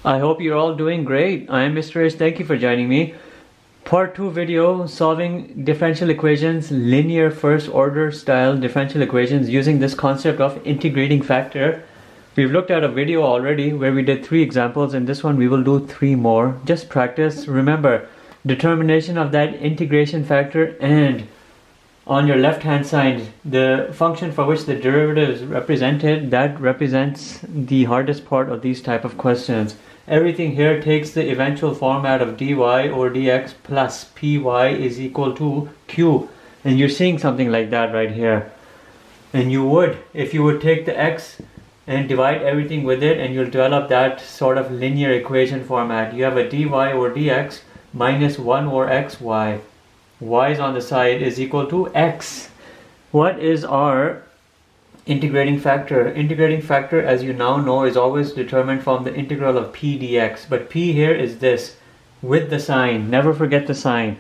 I hope you're all doing great. I am Mr. H. Thank you for joining me. Part 2 video, solving differential equations, linear first order style differential equations using this concept of integrating factor. We've looked at a video already where we did 3 examples, and this one we will do 3 more. Just practice. Remember, determination of that integration factor, and on your left hand side the function for which the derivative is represented, that represents the hardest part of these type of questions. Everything here takes the eventual format of dy over dx plus py is equal to q, and you're seeing something like that right here. And you would, if you would take the x and divide everything with it, and you'll develop that sort of linear equation format. You have a dy over dx minus 1 over xy. Y is on the side is equal to x. What is our integrating factor? Integrating factor, as you now know, is always determined from the integral of p dx. But p here is this, with the sign. Never forget the sign.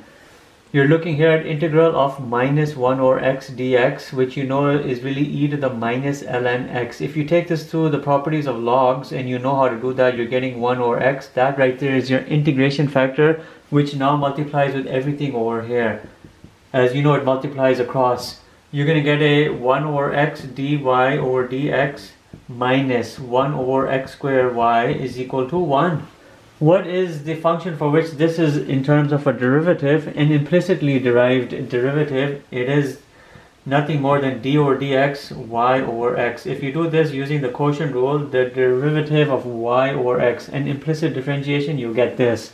You're looking here at integral of minus 1 over x dx, which you know is really e to the minus ln x. If you take this through the properties of logs and you know how to do that, you're getting 1 over x. That right there is your integration factor, which now multiplies with everything over here. As you know, it multiplies across. You're going to get a 1 over x dy over dx minus 1 over x squared y is equal to 1. What is the function for which this is in terms of a derivative, an implicitly derived derivative? It is nothing more than d over dx y over x. If you do this using the quotient rule, the derivative of y over x, an implicit differentiation, you get this.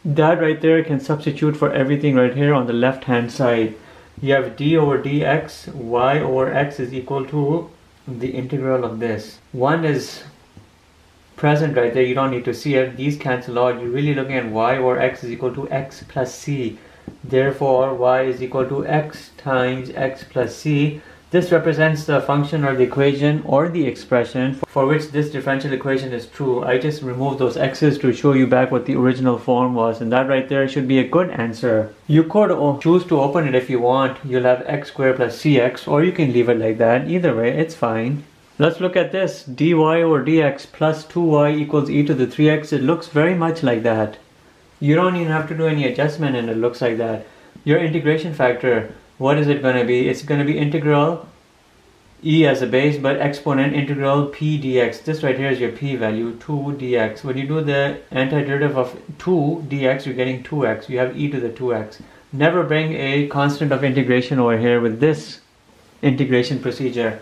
That right there can substitute for everything right here on the left hand side. You have d over dx y over x is equal to the integral of this. 1 is present right there, you don't need to see it. These cancel out. You're really looking at y over x is equal to x plus c. Therefore y is equal to x times x plus c. This represents the function or the equation or the expression for which this differential equation is true. I just removed those x's to show you back what the original form was, and that right there should be a good answer. You could choose to open it if you want. You'll have x squared plus cx, or you can leave it like that. Either way, it's fine. Let's look at this. dy over dx plus 2y equals e to the 3x. It looks very much like that. You don't even have to do any adjustment and it looks like that. Your integration factor, what is it going to be? It's going to be integral e as a base, but exponent integral p dx. This right here is your p value, 2 dx. When you do the antiderivative of 2 dx, you're getting 2x. You have e to the 2x. Never bring a constant of integration over here with this integration procedure.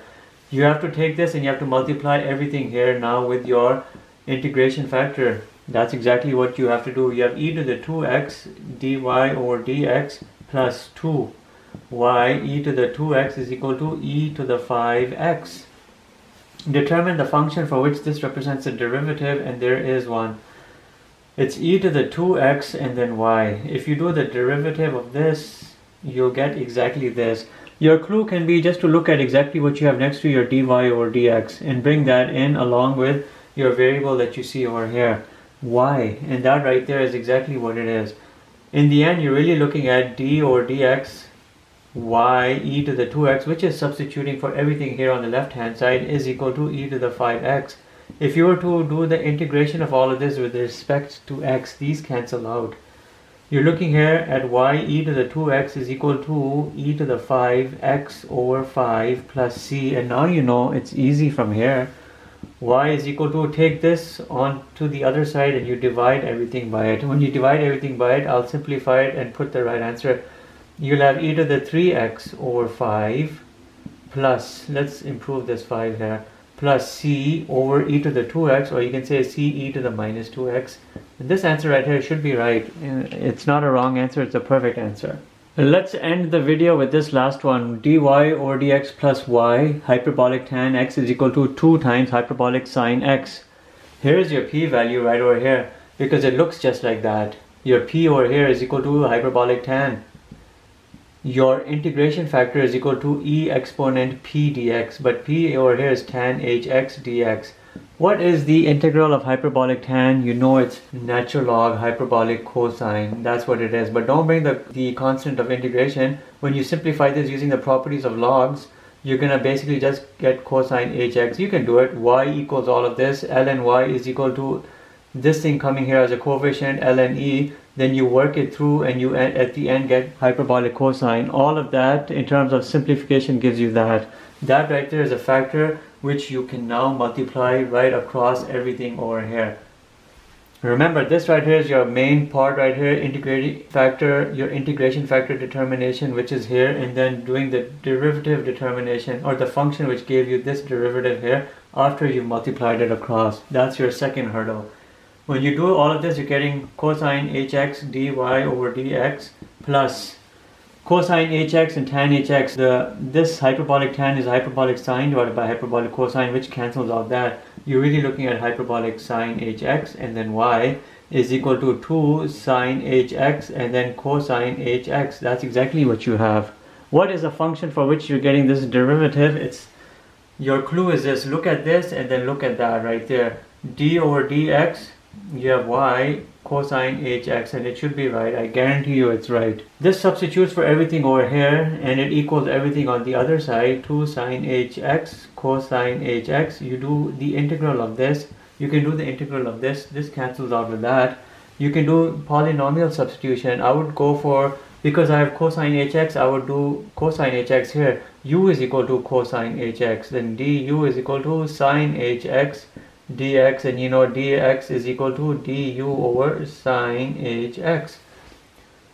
You have to take this and you have to multiply everything here now with your integration factor. That's exactly what you have to do. You have e to the 2x dy over dx plus 2y e to the 2x is equal to e to the 5x. Determine the function for which this represents a derivative, and there is one. It's e to the 2x and then y. If you do the derivative of this, you'll get exactly this. Your clue can be just to look at exactly what you have next to your dy over dx and bring that in along with your variable that you see over here, y, and that right there is exactly what it is. In the end, you're really looking at d over dx y e to the 2x, which is substituting for everything here on the left hand side, is equal to e to the 5x. If you were to do the integration of all of this with respect to x, these cancel out. You're looking here at y e to the 2x is equal to e to the 5x over 5 plus c, and now you know it's easy from here. Y is equal to, take this on to the other side and you divide everything by it. When you divide everything by it, I'll simplify it and put the right answer. You'll have e to the 3x over 5 plus, let's improve this 5 there, plus c over e to the 2x, or you can say c e to the minus 2x. And this answer right here should be right. It's not a wrong answer, it's a perfect answer. Let's end the video with this last one. dy over dx plus y hyperbolic tan x is equal to 2 times hyperbolic sine x. Here's your p value right over here, because it looks just like that. Your p over here is equal to hyperbolic tan. Your integration factor is equal to e exponent p dx, but p over here is tan hx dx. What is the integral of hyperbolic tan? You know it's natural log hyperbolic cosine. That's what it is. But don't bring the constant of integration. When you simplify this using the properties of logs, you're going to basically just get cosine hx. You can do it. Y equals all of this. Ln y is equal to this thing coming here as a coefficient ln e, then you work it through and you at the end get hyperbolic cosine. All of that in terms of simplification gives you that. That right there is a factor which you can now multiply right across everything over here. Remember, this right here is your main part right here, integrating factor, your integration factor determination, which is here, and then doing the derivative determination, or the function which gave you this derivative here after you multiplied it across. That's your second hurdle. When you do all of this, you're getting cosine hx dy over dx plus cosine hx and tan hx. This hyperbolic tan is hyperbolic sine divided by hyperbolic cosine, which cancels out that. You're really looking at hyperbolic sine hx, and then y is equal to 2 sine hx and then cosine hx. That's exactly what you have. What is a function for which you're getting this derivative? It's your clue is this. Look at this and then look at that right there. D over dx, you have y cosine hx, and it should be right. I guarantee you it's right. This substitutes for everything over here and it equals everything on the other side. 2 sine hx cosine hx. You do the integral of this. You can do the integral of this. This cancels out with that. You can do polynomial substitution. I would go for, because I have cosine hx, I would do cosine hx here. U is equal to cosine hx. Then du is equal to sine hx dx, and you know dx is equal to du over sine hx.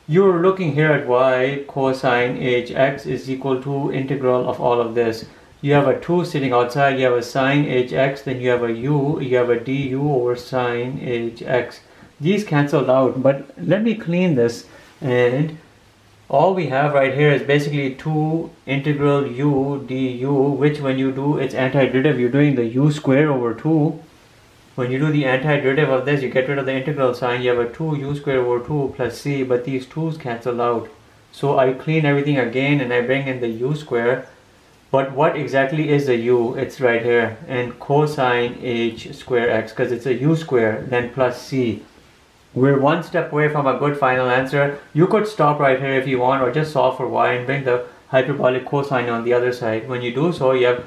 You're looking here at y cosine hx is equal to integral of all of this. You have a 2 sitting outside, you have a sine hx, then you have a u, you have a du over sine hx. These cancel out, but let me clean this, and all we have right here is basically 2 integral u du, which when you do its antiderivative, you're doing the u square over 2. When you do the antiderivative of this, you get rid of the integral sign. You have a 2 u square over 2 plus c, but these 2's cancel out. So I clean everything again and I bring in the u square. But what exactly is the u? It's right here. And cosine h square x, because it's a u square, then plus c. We're one step away from a good final answer. You could stop right here if you want, or just solve for y and bring the hyperbolic cosine on the other side. When you do so, you have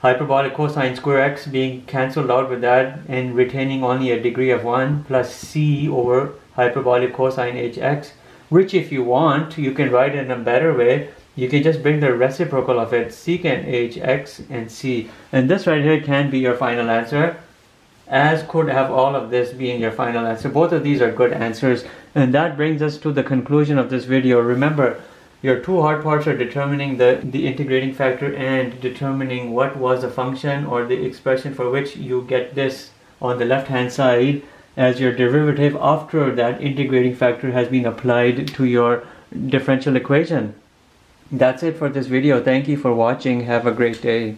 hyperbolic cosine square x being cancelled out with that and retaining only a degree of 1 plus c over hyperbolic cosine hx, which if you want, you can write it in a better way. You can just bring the reciprocal of it, secant hx and c. And this right here can be your final answer, as could have all of this being your final answer. Both of these are good answers. And that brings us to the conclusion of this video. Remember, your two hard parts are determining the integrating factor and determining what was a function or the expression for which you get this on the left hand side as your derivative after that integrating factor has been applied to your differential equation. That's it for this video. Thank you for watching. Have a great day.